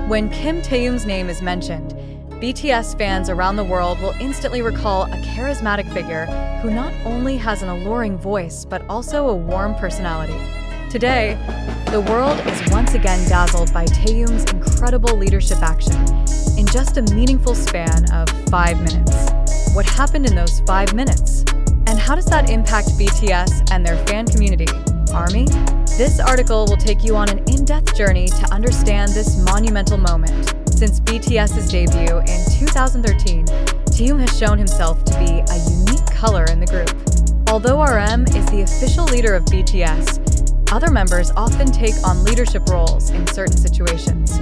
When Kim Taehyung's name is mentioned, BTS fans around the world will instantly recall a charismatic figure who not only has an alluring voice but also a warm personality. Today, the world is once again dazzled by Taehyung's incredible leadership action in just a meaningful span of 5 minutes. What happened in those 5 minutes? And how does that impact BTS and their fan community, ARMY? This article will take you on an in-depth journey to understand this monumental moment. Since BTS's debut in 2013, Taehyung has shown himself to be a unique color in the group. Although RM is the official leader of BTS, other members often take on leadership roles in certain situations.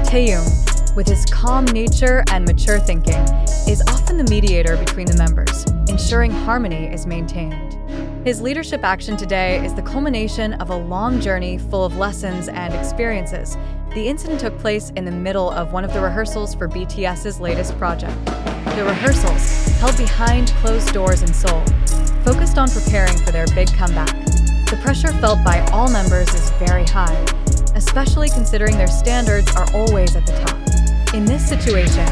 Taehyung, with his calm nature and mature thinking, is often the mediator between the members, ensuring harmony is maintained. His leadership action today is the culmination of a long journey full of lessons and experiences. The incident took place in the middle of one of the rehearsals for BTS's latest project. The rehearsals, held behind closed doors in Seoul, focused on preparing for their big comeback. The pressure felt by all members is very high, especially considering their standards are always at the top. In this situation,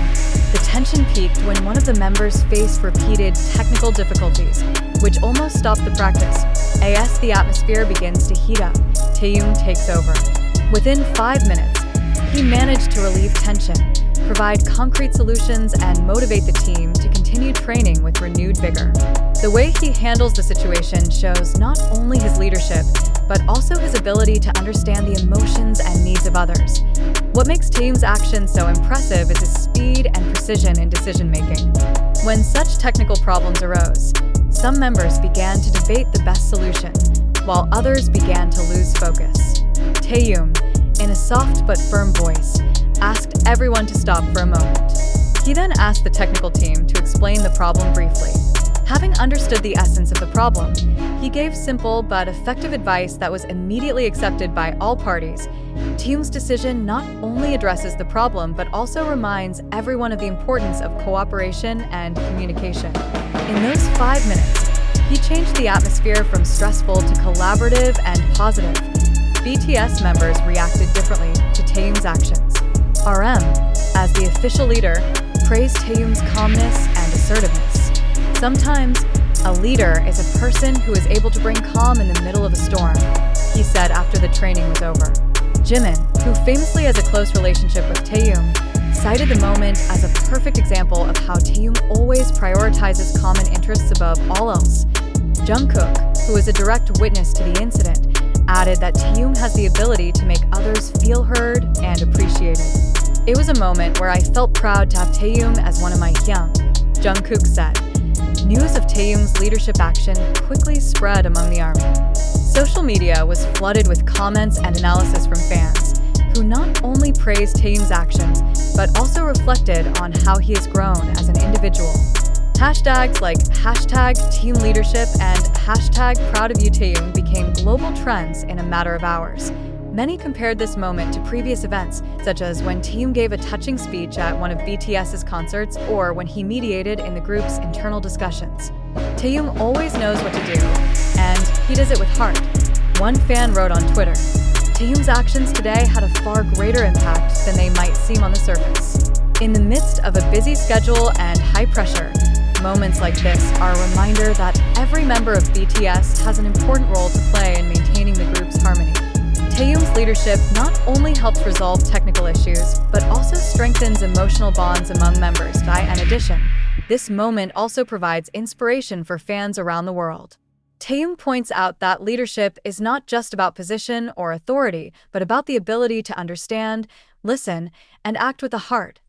the tension peaked when one of the members faced repeated technical difficulties, which almost stopped the practice. As the atmosphere begins to heat up, Taehyung takes over. Within 5 minutes, he managed to relieve tension, provide concrete solutions, and motivate the team to continue training with renewed vigor. The way he handles the situation shows not only his leadership, but also his ability to understand the emotions and needs of others. What makes Taehyung's actions so impressive is his speed and precision in decision-making. When such technical problems arose, some members began to debate the best solution, while others began to lose focus. Taehyung, in a soft but firm voice, asked everyone to stop for a moment. He then asked the technical team to explain the problem briefly. Having understood the essence of the problem, he gave simple but effective advice that was immediately accepted by all parties. Taehyung's decision not only addresses the problem but also reminds everyone of the importance of cooperation and communication. In those 5 minutes, he changed the atmosphere from stressful to collaborative and positive. BTS members reacted differently to Taehyung's actions. RM, as the official leader, praised Taehyung's calmness and assertiveness. Sometimes, a leader is a person who is able to bring calm in the middle of a storm, he said after the training was over. Jimin, who famously has a close relationship with Taehyung, cited the moment as a perfect example of how Taehyung always prioritizes common interests above all else. Jungkook, who is a direct witness to the incident, added that Taehyung has the ability to make others feel heard and appreciated. It was a moment where I felt proud to have Taehyung as one of my hyung, Jungkook said. News of Taehyung's leadership action quickly spread among the ARMY. Social media was flooded with comments and analysis from fans, who not only praised Taehyung's actions, but also reflected on how he has grown as an individual. Hashtags like #TeamLeadership and #ProudOfYou became global trends in a matter of hours. Many compared this moment to previous events, such as when Taehyung gave a touching speech at one of BTS's concerts or when he mediated in the group's internal discussions. Taehyung always knows what to do, and he does it with heart. One fan wrote on Twitter, "Taehyung's actions today had a far greater impact than they might seem on the surface." In the midst of a busy schedule and high pressure, moments like this are a reminder that every member of BTS has an important role to play in maintaining the group's harmony. Taehyung's leadership not only helps resolve technical issues, but also strengthens emotional bonds among members. In addition, this moment also provides inspiration for fans around the world. Taehyung points out that leadership is not just about position or authority, but about the ability to understand, listen, and act with the heart.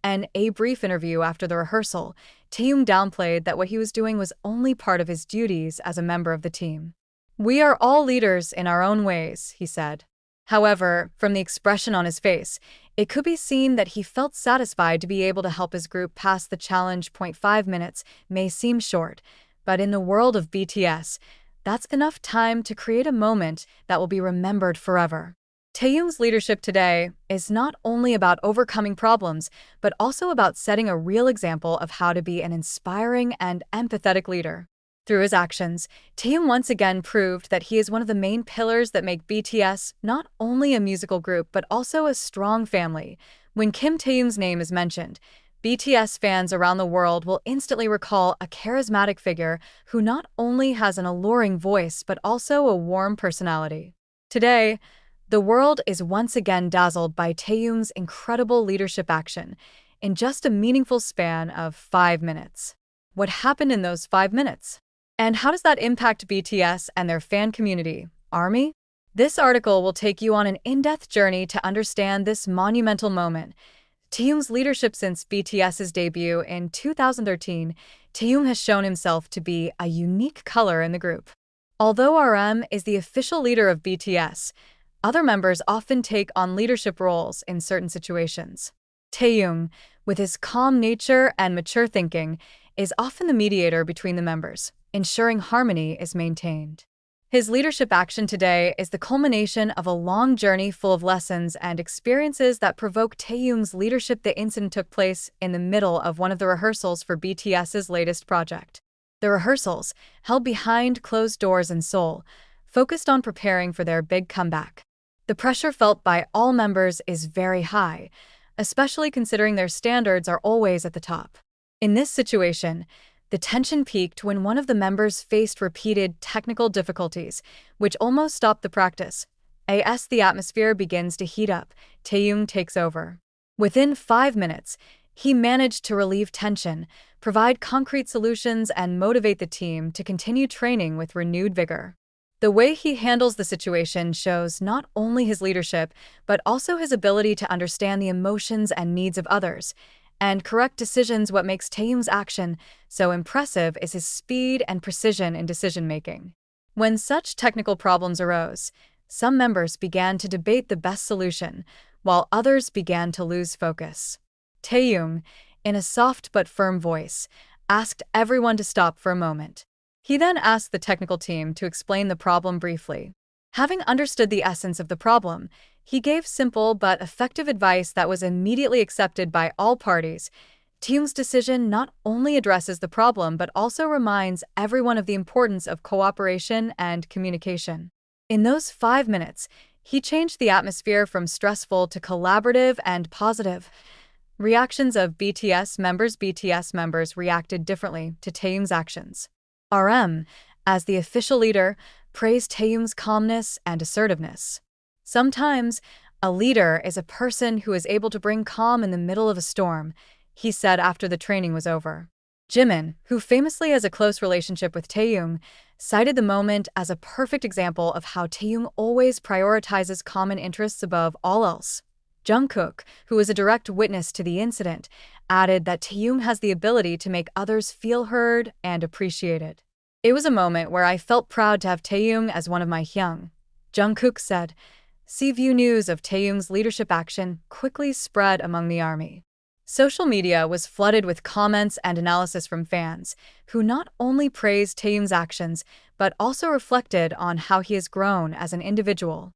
In a brief interview after the rehearsal, Taehyung downplayed that what he was doing was only part of his duties as a member of the team. "We are all leaders in our own ways," he said. However, from the expression on his face, it could be seen that he felt satisfied to be able to help his group pass the challenge. 5 minutes may seem short, but in the world of BTS, that's enough time to create a moment that will be remembered forever. Taehyung's leadership today is not only about overcoming problems, but also about setting a real example of how to be an inspiring and empathetic leader. Through his actions, Taehyung once again proved that he is one of the main pillars that make BTS not only a musical group but also a strong family. When Kim Taehyung's name is mentioned, BTS fans around the world will instantly recall a charismatic figure who not only has an alluring voice but also a warm personality. Today, the world is once again dazzled by Taehyung's incredible leadership action in just a meaningful span of 5 minutes. What happened in those 5 minutes? And how does that impact BTS and their fan community, ARMY? This article will take you on an in-depth journey to understand this monumental moment. Taehyung's leadership since BTS's debut in 2013, Taehyung has shown himself to be a unique color in the group. Although RM is the official leader of BTS, other members often take on leadership roles in certain situations. Taehyung, with his calm nature and mature thinking, is often the mediator between the members, ensuring harmony is maintained. His leadership action today is the culmination of a long journey full of lessons and experiences that provoke Taehyung's leadership. The incident took place in the middle of one of the rehearsals for BTS's latest project. The rehearsals, held behind closed doors in Seoul, focused on preparing for their big comeback. The pressure felt by all members is very high, especially considering their standards are always at the top. In this situation, the tension peaked when one of the members faced repeated technical difficulties, which almost stopped the practice. As the atmosphere begins to heat up, Taehyung takes over. Within 5 minutes, he managed to relieve tension, provide concrete solutions, and motivate the team to continue training with renewed vigor. The way he handles the situation shows not only his leadership, but also his ability to understand the emotions and needs of others and correct decisions. What makes Taehyung's action so impressive is his speed and precision in decision-making. When such technical problems arose, some members began to debate the best solution, while others began to lose focus. Taehyung, in a soft but firm voice, asked everyone to stop for a moment. He then asked the technical team to explain the problem briefly. Having understood the essence of the problem, he gave simple but effective advice that was immediately accepted by all parties. Taehyung's decision not only addresses the problem but also reminds everyone of the importance of cooperation and communication. In those 5 minutes, he changed the atmosphere from stressful to collaborative and positive. Reactions of BTS members reacted differently to Taehyung's actions. RM, as the official leader, praised Taehyung's calmness and assertiveness. Sometimes, a leader is a person who is able to bring calm in the middle of a storm, he said after the training was over. Jimin, who famously has a close relationship with Taehyung, cited the moment as a perfect example of how Taehyung always prioritizes common interests above all else. Jungkook, who was a direct witness to the incident, added that Taehyung has the ability to make others feel heard and appreciated. It was a moment where I felt proud to have Taehyung as one of my hyung, Jungkook said. View news of Taehyung's leadership action quickly spread among the ARMY. Social media was flooded with comments and analysis from fans, who not only praised Taehyung's actions but also reflected on how he has grown as an individual.